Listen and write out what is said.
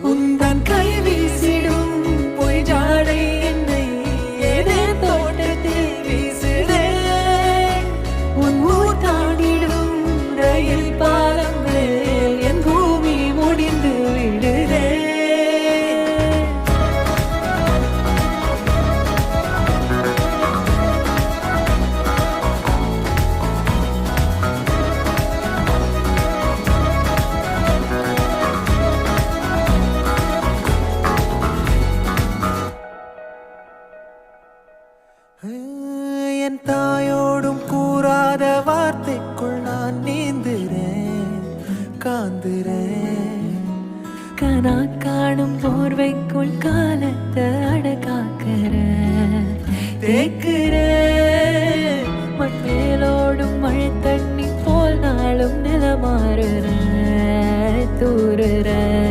உந்தன் கை வீசிடும் பொய் ஜாடை என்னை ஏதே தோட்டத்தில் வீசுதே உன் ஊர் தாண்டிடும் ரயில் பாலம் மேல் என் பூமி முடிந்து விடுதே என் தாயோடும் கூறாத வார்த்தைக்குள் நான் நீந்துறேன் காந்துறேன் கனா காணும் போர்வைக்குள் காலத்தை அடக்காக்கிற தேக்குற மண்ணேலோடும் மழை தண்ணி போல் நாளும் நிலமாறுற தூரு